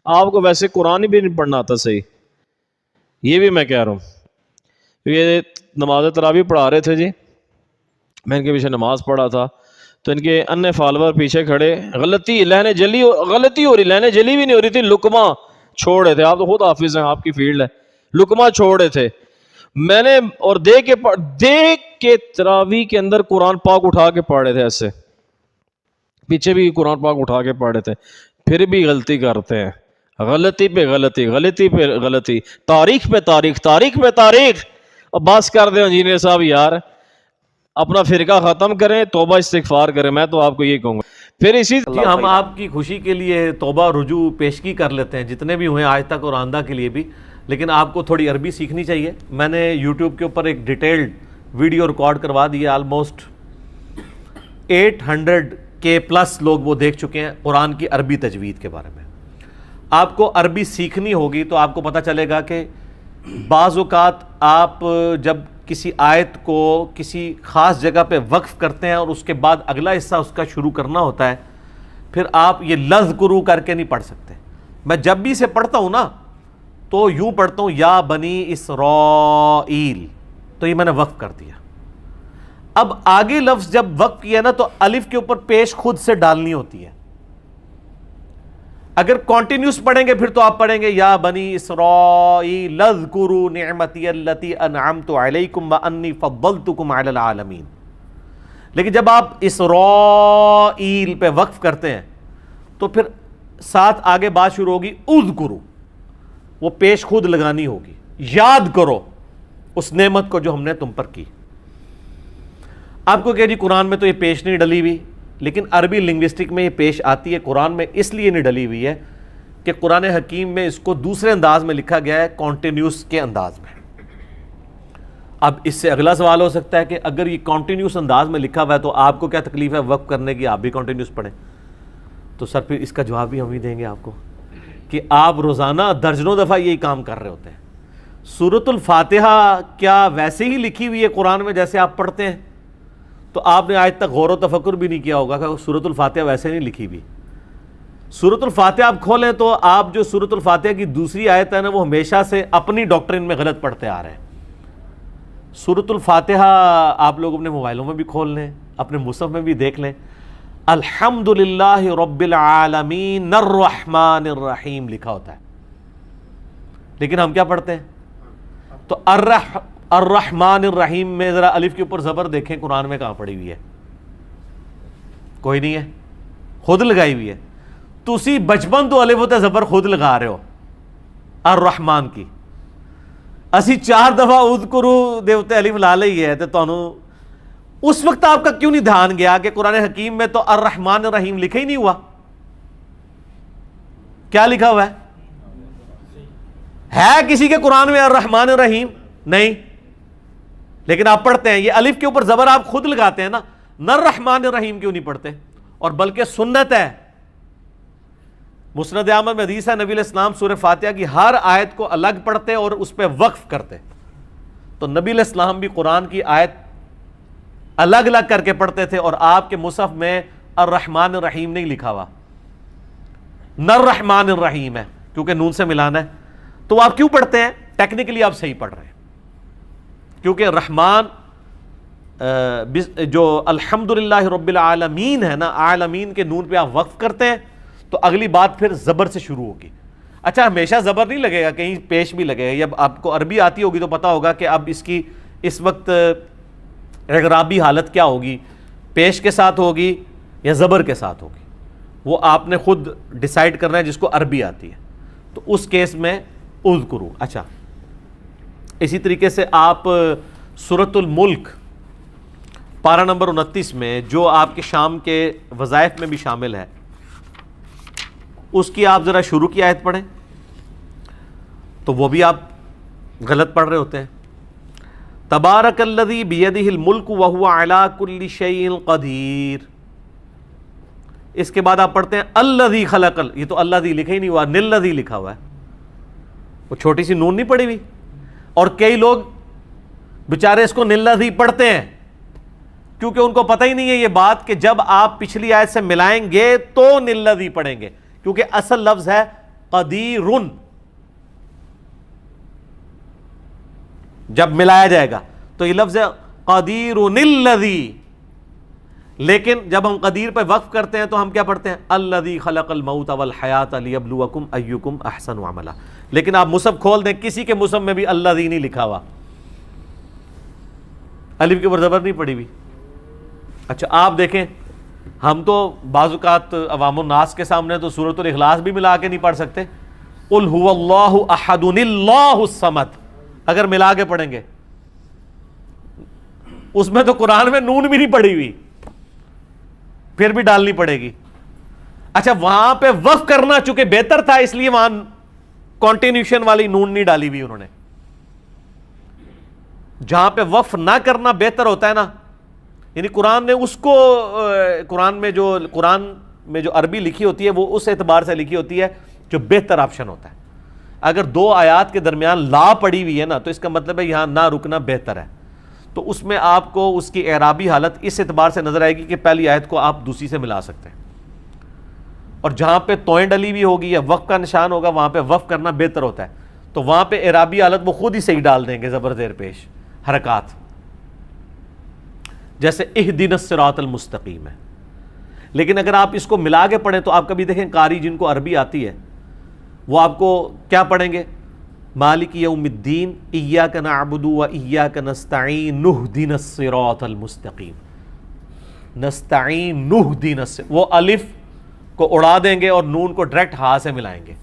آپ کو ویسے قرآن ہی بھی نہیں پڑھنا آتا صحیح، یہ بھی میں کہہ رہا ہوں۔ یہ نماز تراویح پڑھا رہے تھے جی، میں ان کے پیچھے نماز پڑھا تھا، تو ان کے انے فالوور پیچھے کھڑے، غلطی لہنے جلی، غلطی ہو رہی، لہنے جلی بھی نہیں ہو رہی تھی، لقمہ چھوڑ رہے تھے، آپ تو خود حافظ ہیں، آپ کی فیلڈ ہے، لقمہ چھوڑ رہے تھے، میں نے اور دیکھ کے تراویح کے اندر قرآن پاک اٹھا کے پڑھ رہے تھے، ایسے پیچھے بھی قرآن پاک اٹھا کے پڑھ رہے تھے، پھر بھی غلطی کرتے ہیں، غلطی پہ غلطی، غلطی پہ غلطی، تاریخ پہ تاریخ، تاریخ پہ تاریخ۔ اب بس کر دیں انجینئر صاحب یار، اپنا فرقہ ختم کریں، توبہ استغفار کریں، میں تو آپ کو یہ کہوں گا۔ پھر اسی جی ہم آپ کی خوشی کے لیے توبہ رجوع پیشگی کر لیتے ہیں، جتنے بھی ہوئے آج تک اور آئندہ کے لیے بھی، لیکن آپ کو تھوڑی عربی سیکھنی چاہیے۔ میں نے یوٹیوب کے اوپر ایک ڈیٹیلڈ ویڈیو ریکارڈ کروا دی ہے، آلموسٹ 800K پلس لوگ وہ دیکھ چکے ہیں، قرآن کی عربی تجوید کے بارے میں۔ آپ کو عربی سیکھنی ہوگی تو آپ کو پتہ چلے گا کہ بعض اوقات آپ جب کسی آیت کو کسی خاص جگہ پہ وقف کرتے ہیں اور اس کے بعد اگلا حصہ اس کا شروع کرنا ہوتا ہے، پھر آپ یہ لذکروا کر کے نہیں پڑھ سکتے۔ میں جب بھی اسے پڑھتا ہوں نا تو یوں پڑھتا ہوں یا بنی اسرائیل، تو یہ میں نے وقف کر دیا۔ اب آگے لفظ جب وقف کیا نا تو الف کے اوپر پیش خود سے ڈالنی ہوتی ہے۔ اگر کنٹینیوس پڑھیں گے پھر تو آپ پڑھیں گے یا بنی اسرائیل اذکروا نعمتی التی انعمت علیکم وانی فضلتکم علی العالمین۔ لیکن جب آپ اسرائیل پہ وقف کرتے ہیں تو پھر ساتھ آگے بات شروع ہوگی اذکروا، وہ پیش خود لگانی ہوگی، یاد کرو اس نعمت کو جو ہم نے تم پر کی۔ آپ کو کہ جی قرآن میں تو یہ پیش نہیں ڈلی ہوئی، لیکن عربی لنگوسٹک میں یہ پیش آتی ہے، قرآن میں اس لیے نہیں ڈلی ہوئی ہے کہ قرآن حکیم میں اس کو دوسرے انداز میں لکھا گیا ہے، کانٹینیوس کے انداز میں۔ اب اس سے اگلا سوال ہو سکتا ہے کہ اگر یہ کانٹینیوس انداز میں لکھا ہوا ہے تو آپ کو کیا تکلیف ہے وقف کرنے کی، آپ بھی کانٹینیوس پڑھیں؟ تو سر پھر اس کا جواب بھی ہم ہی دیں گے آپ کو کہ آپ روزانہ درجنوں دفعہ یہی کام کر رہے ہوتے ہیں۔ سورۃ الفاتحہ کیا ویسے ہی لکھی ہوئی ہے قرآن میں جیسے آپ پڑھتے ہیں؟ تو آپ نے آج تک غور و تفکر بھی نہیں کیا ہوگا کہ سورۃ الفاتحہ ویسے نہیں لکھی ہوئی۔ سورۃ الفاتحہ آپ کھولیں تو آپ جو سورۃ الفاتحہ کی دوسری آیت ہے نا وہ ہمیشہ سے اپنی ڈاکٹرن میں غلط پڑھتے آ رہے ہیں۔ سورۃ الفاتحہ آپ لوگ اپنے موبائلوں میں بھی کھول لیں، اپنے مصحف میں بھی دیکھ لیں، الحمدللہ رب العالمین الرحمن الرحیم لکھا ہوتا ہے، لیکن ہم کیا پڑھتے ہیں؟ تو الرحمن الرحیم میں ذرا الف کے اوپر زبر دیکھیں قرآن میں کہاں پڑی ہوئی ہے؟ کوئی نہیں ہے، خود لگائی ہوئی ہے۔ تو اسی بچپن تو الف ہوتا زبر خود لگا رہے ہو الرحمن کی، اسی 4 دفعہ اذکروا دے اوتے الف لا لئی ہے، تو تانوں اس وقت آپ کا کیوں نہیں دھیان گیا کہ قرآن حکیم میں تو الرحمن الرحیم لکھا ہی نہیں ہوا؟ کیا لکھا ہوا ہے کسی کے قرآن میں الرحمن الرحیم؟ نہیں، لیکن آپ پڑھتے ہیں، یہ الف کے اوپر زبر آپ خود لگاتے ہیں نا، نہ الرحمن الرحیم کیوں نہیں پڑھتے؟ اور بلکہ سنت ہے، مسند احمد میں حدیث ہے، نبی علیہ السلام سورہ فاتحہ کی ہر آیت کو الگ پڑھتے اور اس پہ وقف کرتے۔ تو نبی علیہ السلام بھی قرآن کی آیت الگ الگ کر کے پڑھتے تھے، اور آپ کے مصحف میں الرحمن الرحیم نہیں لکھا ہوا، نہ الرحمن الرحیم ہے، کیونکہ نون سے ملانا ہے۔ تو آپ کیوں پڑھتے ہیں؟ ٹیکنیکلی آپ صحیح پڑھ رہے ہیں، کیونکہ رحمان جو الحمدللہ رب العالمین ہے نا، عالمین کے نون پہ آپ وقف کرتے ہیں تو اگلی بات پھر زبر سے شروع ہوگی۔ اچھا ہمیشہ زبر نہیں لگے گا، کہیں پیش بھی لگے گا۔ جب آپ کو عربی آتی ہوگی تو پتا ہوگا کہ اب اس کی اس وقت اعرابی حالت کیا ہوگی، پیش کے ساتھ ہوگی یا زبر کے ساتھ ہوگی، وہ آپ نے خود ڈیسائیڈ کرنا ہے جس کو عربی آتی ہے۔ تو اس کیس میں اذکروا۔ اچھا اسی طریقے سے آپ سورۃ الملک پارہ نمبر 29 میں جو آپ کے شام کے وظائف میں بھی شامل ہے، اس کی آپ ذرا شروع کی آیت پڑھیں تو وہ بھی آپ غلط پڑھ رہے ہوتے ہیں۔ تبارک الذی بیدہ الملک وہو علی کل شیء قدیر۔ اس کے بعد آپ پڑھتے ہیں الذی خلق، یہ تو الذی لکھا ہی نہیں ہوا، نلذی لکھا ہوا ہے، وہ چھوٹی سی نون نہیں پڑھی ہوئی۔ اور کئی لوگ بیچارے اس کو نلذی پڑھتے ہیں کیونکہ ان کو پتہ ہی نہیں ہے یہ بات کہ جب آپ پچھلی آیت سے ملائیں گے تو نلذی پڑھیں گے، کیونکہ اصل لفظ ہے قدیرن جب ملایا جائے گا تو یہ لفظ ہے قدیرن الذی، لیکن جب ہم قدیر پہ وقف کرتے ہیں تو ہم کیا پڑھتے ہیں الذی خلق الموت والحیات لیبلوکم ایکم احسن عملا. لیکن آپ مصحف کھول دیں کسی کے مصحف میں بھی الذی نہیں لکھا ہوا، الف کے اوپر زبر نہیں پڑی ہوئی. اچھا آپ دیکھیں ہم تو بعض اوقات عوام الناس کے سامنے تو سورۃ الاخلاص بھی ملا کے نہیں پڑھ سکتے. قل هو اللہ احد اللہ الصمد اگر ملا کے پڑھیں گے، اس میں تو قرآن میں نون بھی نہیں پڑی ہوئی، پھر بھی ڈالنی پڑے گی. اچھا وہاں پہ وقف کرنا چونکہ بہتر تھا اس لیے وہاں کانٹینیوشن والی نون نہیں ڈالی ہوئی انہوں نے. جہاں پہ وقف نہ کرنا بہتر ہوتا ہے نا، یعنی قرآن نے اس کو قرآن میں جو عربی لکھی ہوتی ہے وہ اس اعتبار سے لکھی ہوتی ہے جو بہتر آپشن ہوتا ہے. اگر دو آیات کے درمیان لا پڑی ہوئی ہے نا تو اس کا مطلب ہے یہاں نہ رکنا بہتر ہے. تو اس میں آپ کو اس کی اعرابی حالت اس اعتبار سے نظر آئے گی کہ پہلی آیت کو آپ دوسری سے ملا سکتے ہیں، اور جہاں پہ توئیں ڈلی ہوئی ہوگی یا وقف کا نشان ہوگا وہاں پہ وقف کرنا بہتر ہوتا ہے. تو وہاں پہ اعرابی حالت وہ خود ہی صحیح ڈال دیں گے، زبر زیر پیش حرکات، جیسے اہدنا الصراط المستقیم ہے. لیکن اگر آپ اس کو ملا کے پڑھیں تو آپ کبھی دیکھیں قاری جن کو عربی آتی ہے وہ آپ کو کیا پڑھیں گے مالک یوم الدین ایاک نعبد و ایاک نستعین اہدنا الصراط المستقیم. نستعین اہدنا، وہ الف کو اڑا دیں گے اور نون کو ڈائریکٹ ہا سے ملائیں گے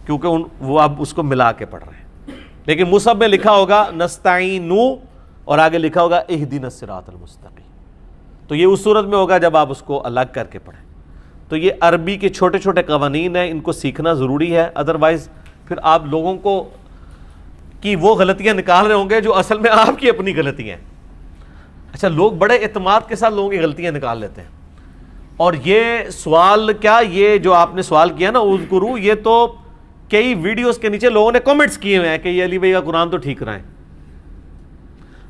کیونکہ وہ اب اس کو ملا کے پڑھ رہے ہیں. لیکن مصحف میں لکھا ہوگا نستعین اور آگے لکھا ہوگا اہدنا الصراط المستقیم. تو یہ اس صورت میں ہوگا جب آپ اس کو الگ کر کے پڑھیں. تو یہ عربی کے چھوٹے چھوٹے قوانین ہیں، ان کو سیکھنا ضروری ہے، ادروائز پھر آپ لوگوں کو کی وہ غلطیاں نکال رہے ہوں گے جو اصل میں آپ کی اپنی غلطیاں ہیں. اچھا لوگ بڑے اعتماد کے ساتھ لوگوں کی غلطیاں نکال لیتے ہیں. اور یہ سوال کیا، یہ جو آپ نے سوال کیا نا اذکرو، یہ تو کئی ویڈیوز کے نیچے لوگوں نے کمنٹس کیے ہوئے ہیں کہ یہ علی بھائی کا قرآن تو ٹھیک رہا ہے.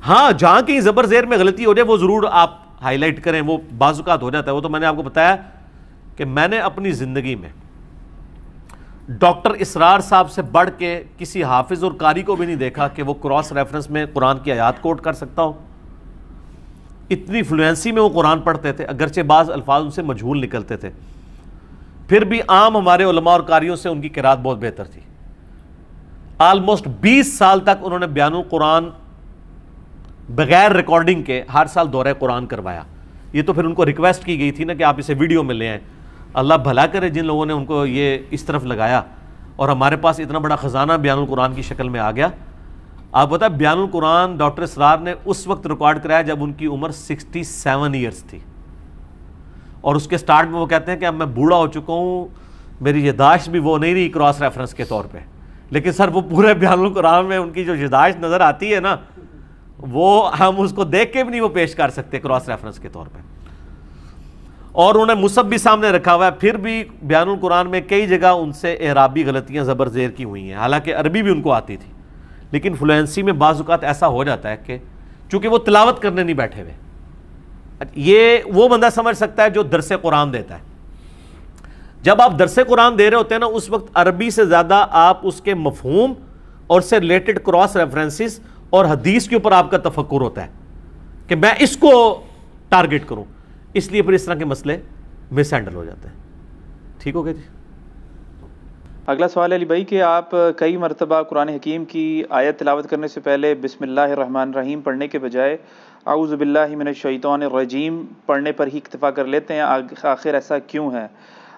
ہاں جہاں کہیں زبر زیر میں غلطی ہو جائے وہ ضرور آپ ہائی لائٹ کریں، وہ بعض اوقات ہو جاتا ہے. وہ تو میں نے آپ کو بتایا کہ میں نے اپنی زندگی میں ڈاکٹر اسرار صاحب سے بڑھ کے کسی حافظ اور قاری کو بھی نہیں دیکھا کہ وہ کراس ریفرنس میں قرآن کی آیات کوٹ کر سکتا ہو. اتنی فلوئنسی میں وہ قرآن پڑھتے تھے، اگرچہ بعض الفاظ ان سے مجہول نکلتے تھے، پھر بھی عام ہمارے علماء اور قاریوں سے ان کی قرات بہت بہتر تھی. آلموسٹ 20 سال تک انہوں نے بیان القرآن بغیر ریکارڈنگ کے ہر سال دورہ قرآن کروایا. یہ تو پھر ان کو ریکویسٹ کی گئی تھی نا کہ آپ اسے ویڈیو میں لے آئیں. اللہ بھلا کرے جن لوگوں نے ان کو یہ اس طرف لگایا اور ہمارے پاس اتنا بڑا خزانہ بیان القرآن کی شکل میں آ گیا. آپ بتائیں بیان القرآن ڈاکٹر اسرار نے اس وقت ریکارڈ کرایا جب ان کی عمر 67 ایئرس تھی، اور اس کے سٹارٹ میں وہ کہتے ہیں کہ اب میں بوڑھا ہو چکا ہوں، میری یاداشت بھی وہ نہیں رہی کراس ریفرنس کے طور پہ. لیکن سر وہ پورے بیان القرآن میں ان کی جو یاداشت نظر آتی ہے نا، وہ ہم اس کو دیکھ کے بھی نہیں وہ پیش کر سکتے کراس ریفرنس کے طور پہ. اور انہوں نے مصحف بھی سامنے رکھا ہوا ہے، پھر بھی بیان القرآن میں کئی جگہ ان سے اعرابی غلطیاں زبر زیر کی ہوئی ہیں، حالانکہ عربی بھی ان کو آتی تھی. لیکن فلوئنسی میں بعض اوقات ایسا ہو جاتا ہے کہ چونکہ وہ تلاوت کرنے نہیں بیٹھے ہوئے. یہ وہ بندہ سمجھ سکتا ہے جو درس قرآن دیتا ہے. جب آپ درس قرآن دے رہے ہوتے ہیں نا، اس وقت عربی سے زیادہ آپ اس کے مفہوم اور سے ریلیٹڈ کراس ریفرنسز اور حدیث کے اوپر آپ کا تفکر ہوتا ہے کہ میں اس کو ٹارگٹ کروں. اس لیے پھر اس طرح کے مسئلے مس ہینڈل ہو جاتے ہیں. ٹھیک ہو گیا جی. اگلا سوال ہے علی بھائی کہ آپ کئی مرتبہ قرآن حکیم کی آیت تلاوت کرنے سے پہلے بسم اللہ الرحمن الرحیم پڑھنے کے بجائے اعوذ باللہ من الشیطان الرجیم پڑھنے پر ہی اکتفا کر لیتے ہیں، آخر ایسا کیوں ہے؟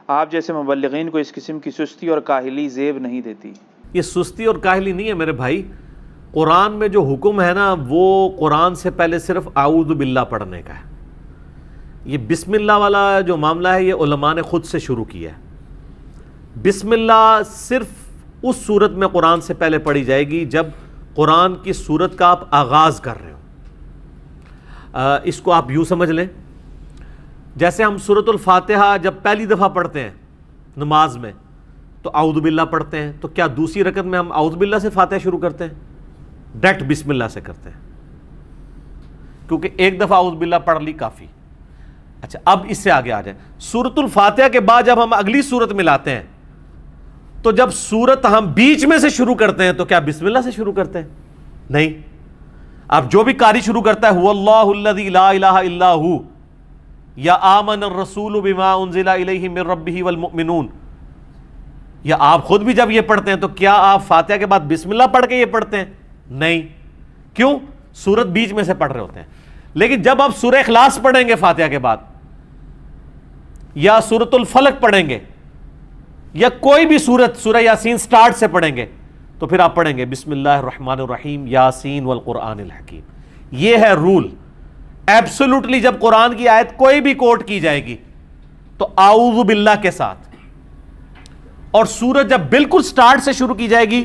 آپ جیسے مبلغین کو اس قسم کی سستی اور کاہلی زیب نہیں دیتی؟ یہ سستی اور کاہلی نہیں ہے میرے بھائی. قرآن میں جو حکم ہے نا وہ قرآن سے پہلے صرف اعوذ باللہ پڑھنے کا ہے. یہ بسم اللہ والا جو معاملہ ہے یہ علماء نے خود سے شروع کیا ہے. بسم اللہ صرف اس صورت میں قرآن سے پہلے پڑھی جائے گی جب قرآن کی صورت کا آپ آغاز کر رہے ہو. اس کو آپ یوں سمجھ لیں جیسے ہم سورۃ الفاتحہ جب پہلی دفعہ پڑھتے ہیں نماز میں تو اعوذ باللہ پڑھتے ہیں، تو کیا دوسری رکعت میں ہم اعوذ باللہ سے فاتحہ شروع کرتے ہیں؟ ڈائریکٹ بسم اللہ سے کرتے ہیں، کیونکہ ایک دفعہ اعوذ باللہ پڑھ لی کافی. اچھا اب اس سے آگے آ جائیں. سورۃ الفاتحہ کے بعد جب ہم اگلی سورت میں لاتے ہیں تو جب سورت ہم بیچ میں سے شروع کرتے ہیں تو کیا بسم اللہ سے شروع کرتے ہیں؟ نہیں. اب جو بھی قاری شروع کرتا ہے اللہ الذی لا الہ الا ہو یا آمن الرسول بما انزل الیہ من ربہ والمؤمنون، یا آپ خود بھی جب یہ پڑھتے ہیں تو کیا آپ فاتحہ کے بعد بسم اللہ پڑھ کے یہ پڑھتے ہیں؟ نہیں. کیوں؟ سورت بیچ میں سے پڑھ رہے ہوتے ہیں. لیکن جب آپ سورہ اخلاص پڑھیں گے فاتحہ کے بعد، یا سورۃ الفلق پڑھیں گے، یا کوئی بھی سورت، سورہ یاسین سٹارٹ سے پڑھیں گے، تو پھر آپ پڑھیں گے بسم اللہ الرحمن الرحیم یاسین والقرآن الحکیم. یہ ہے رول. ایبسولوٹلی جب قرآن کی آیت کوئی بھی کوٹ کی جائے گی تو اعوذ باللہ کے ساتھ، اور سورت جب بالکل سٹارٹ سے شروع کی جائے گی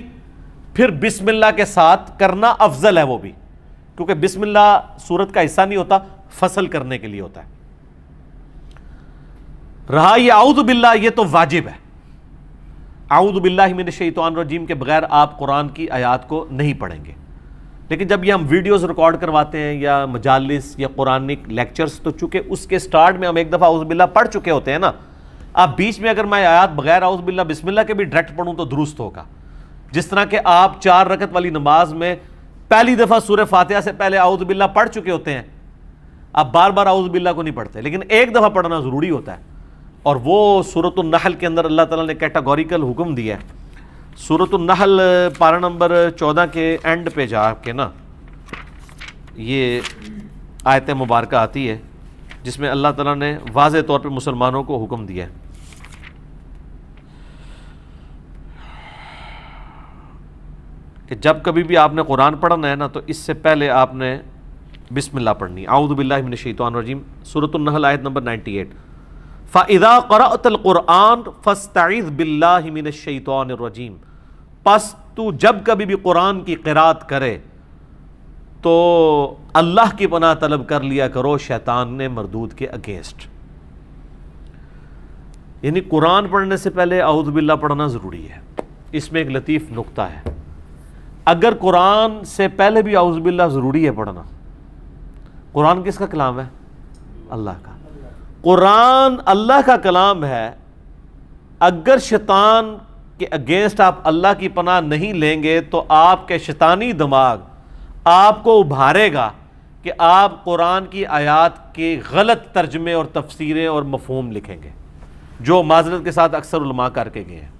پھر بسم اللہ کے ساتھ کرنا افضل ہے وہ بھی، کیونکہ بسم اللہ سورت کا حصہ نہیں ہوتا، فصل کرنے کے لیے ہوتا ہے. رہا یہ اعوذ باللہ، یہ تو واجب ہے. اعوذ باللہ من الشیطان الرجیم کے بغیر آپ قرآن کی آیات کو نہیں پڑھیں گے. لیکن جب یہ ہم ویڈیوز ریکارڈ کرواتے ہیں یا مجالس یا قرآنک لیکچرز، تو چونکہ اس کے سٹارٹ میں ہم ایک دفعہ اعوذ باللہ پڑھ چکے ہوتے ہیں نا، آپ بیچ میں اگر میں آیات بغیر اعوذ باللہ بسم اللہ کے بھی ڈائریکٹ پڑھوں تو درست ہوگا. جس طرح کہ آپ 4 رکعت والی نماز میں پہلی دفعہ سورہ فاتحہ سے پہلے اعوذ باللہ پڑھ چکے ہوتے ہیں، آپ بار بار اعوذ باللہ کو نہیں پڑھتے، لیکن ایک دفعہ پڑھنا ضروری ہوتا ہے. اور وہ سورۃ النحل کے اندر اللہ تعالیٰ نے کیٹاگوریکل حکم دیا ہے. سورۃ النحل پارہ نمبر 14 کے اینڈ پہ جا کے نا یہ آیت مبارکہ آتی ہے جس میں اللہ تعالیٰ نے واضح طور پہ مسلمانوں کو حکم دیا ہے کہ جب کبھی بھی آپ نے قرآن پڑھنا ہے نا تو اس سے پہلے آپ نے بسم اللہ پڑھنی. اعوذ باللہ من الشیطان الرجیم، سورۃ النحل آیت نمبر 98. فَإِذَا قَرَأْتَ الْقُرْآنَ فَاسْتَعِذْ بِاللَّهِ مِنَ الشَّيْطَانِ الرَّجِيمِ. پس تو جب کبھی بھی قرآن کی قرات کرے تو اللہ کی پناہ طلب کر لیا کرو شیطان نے مردود کے اگینسٹ. یعنی قرآن پڑھنے سے پہلے اعوذ باللہ پڑھنا ضروری ہے. اس میں ایک لطیف نکتہ ہے، اگر قرآن سے پہلے بھی اعوذ باللہ ضروری ہے پڑھنا، قرآن کس کا کلام ہے؟ اللہ کا. قرآن اللہ کا کلام ہے. اگر شیطان کے اگینسٹ آپ اللہ کی پناہ نہیں لیں گے تو آپ کے شیطانی دماغ آپ کو ابھارے گا کہ آپ قرآن کی آیات کے غلط ترجمے اور تفسیریں اور مفہوم لکھیں گے، جو معذرت کے ساتھ اکثر علماء کر کے گئے ہیں.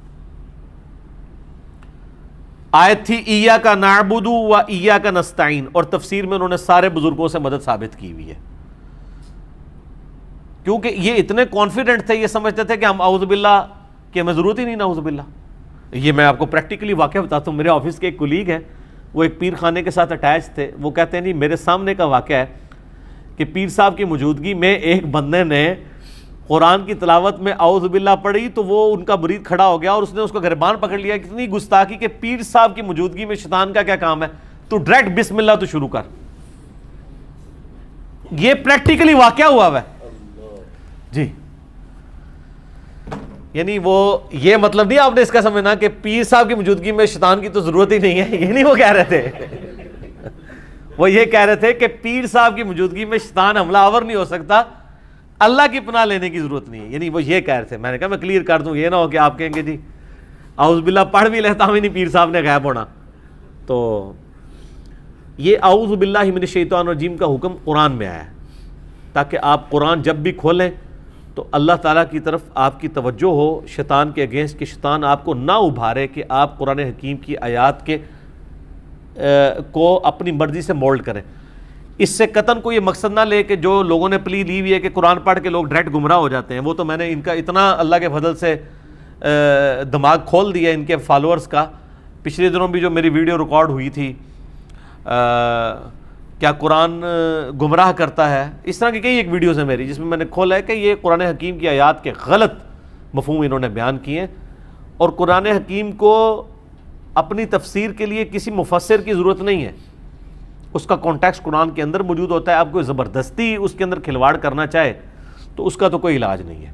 آیت تھی ایاک نعبد و ایاک نستعین، اور تفسیر میں انہوں نے سارے بزرگوں سے مدد ثابت کی ہوئی ہے، کیونکہ یہ اتنے کانفیڈنٹ تھے، یہ سمجھتے تھے کہ ہم اعوذ باللہ کی ہمیں ضرورت ہی نہیں اعوذ باللہ. یہ میں آپ کو پریکٹیکلی واقعہ بتاتا ہوں. میرے آفس کے ایک کولیگ ہیں، وہ ایک پیر خانے کے ساتھ اٹیچ تھے. وہ کہتے ہیں نہیں، میرے سامنے کا واقعہ ہے کہ پیر صاحب کی موجودگی میں ایک بندے نے قرآن کی تلاوت میں اعوذ باللہ پڑھی تو وہ ان کا مرید کھڑا ہو گیا اور اس نے اس کو گریبان پکڑ لیا. کتنی گستاخی کہ پیر صاحب کی موجودگی میں شیطان کا کیا کام ہے، تو ڈائریکٹ بسم اللہ تو شروع کر. یہ پریکٹیکلی واقعہ ہوا ہے جی. یعنی وہ یہ مطلب نہیں آپ نے اس کا سمجھنا کہ پیر صاحب کی موجودگی میں شیطان کی تو ضرورت ہی نہیں ہے، یہ نہیں وہ کہہ رہے تھے. وہ یہ کہہ رہے تھے کہ پیر صاحب کی موجودگی میں شیطان حملہ آور نہیں ہو سکتا، اللہ کی پناہ لینے کی ضرورت نہیں ہے. یعنی وہ یہ کہہ رہے تھے. میں نے کہا میں کلیئر کر دوں، یہ نہ ہو کہ آپ کہیں گے جی اعوذ باللہ پڑھ بھی لیتا ہوں نہیں پیر صاحب نے غائب ہونا. تو یہ اعوذ باللہ من الشیطان الرجیم کا حکم قرآن میں آیا ہے تاکہ آپ قرآن جب بھی کھولیں تو اللہ تعالیٰ کی طرف آپ کی توجہ ہو شیطان کے اگینسٹ، کہ شیطان آپ کو نہ ابھارے کہ آپ قرآن حکیم کی آیات کے کو اپنی مرضی سے مولڈ کریں. اس سے قطعاً کوئی یہ مقصد نہ لے کہ جو لوگوں نے پلی لی ہوئی ہے کہ قرآن پڑھ کے لوگ ڈائریکٹ گمراہ ہو جاتے ہیں. وہ تو میں نے ان کا اتنا اللہ کے فضل سے دماغ کھول دیا ان کے فالوورز کا. پچھلے دنوں بھی جو میری ویڈیو ریکارڈ ہوئی تھی کیا قرآن گمراہ کرتا ہے، اس طرح کی کئی ایک ویڈیوز ہیں میری جس میں میں نے کھولا ہے کہ یہ قرآن حکیم کی آیات کے غلط مفہوم انہوں نے بیان کیے ہیں، اور قرآن حکیم کو اپنی تفسیر کے لیے کسی مفسر کی ضرورت نہیں ہے. اس کا کانٹیکسٹ قرآن کے اندر موجود ہوتا ہے. آپ کو زبردستی اس کے اندر کھلواڑ کرنا چاہے تو اس کا تو کوئی علاج نہیں ہے.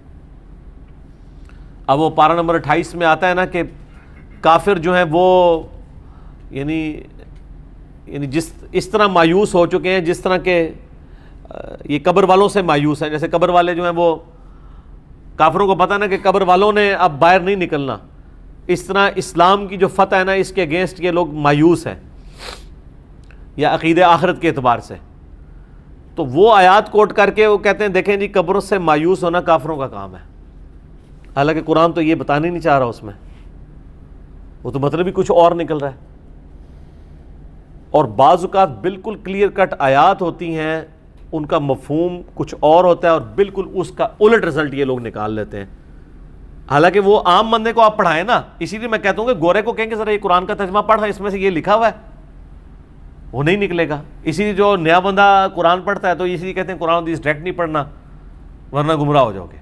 اب وہ پارہ نمبر 28 میں آتا ہے نا کہ کافر جو ہیں وہ یعنی اس طرح مایوس ہو چکے ہیں جس طرح کہ یہ قبر والوں سے مایوس ہیں. جیسے قبر والے جو ہیں وہ کافروں کو پتہ نا کہ قبر والوں نے اب باہر نہیں نکلنا، اس طرح اسلام کی جو فتح ہے نا اس کے اگینسٹ یہ لوگ مایوس ہیں یا عقیدہ آخرت کے اعتبار سے، تو وہ آیات کوٹ کر کے وہ کہتے ہیں دیکھیں جی قبر سے مایوس ہونا کافروں کا کام ہے، حالانکہ قرآن تو یہ بتانے نہیں چاہ رہا اس میں، وہ تو مطلب ہی کچھ اور نکل رہا ہے۔ اور بعض اوقات بالکل کلیئر کٹ آیات ہوتی ہیں، ان کا مفہوم کچھ اور ہوتا ہے اور بالکل اس کا الٹ رزلٹ یہ لوگ نکال لیتے ہیں، حالانکہ وہ عام بندے کو آپ پڑھائیں نا، اسی لیے میں کہتا ہوں کہ گورے کو کہیں کہ ذرا یہ قرآن کا ترجمہ پڑھا، اس میں سے یہ لکھا ہوا ہے، وہ نہیں نکلے گا۔ اسی لیے جو نیا بندہ قرآن پڑھتا ہے تو اسی لیے کہتے ہیں قرآن حدیث ڈائریکٹ نہیں پڑھنا ورنہ گمراہ ہو جاؤ گے۔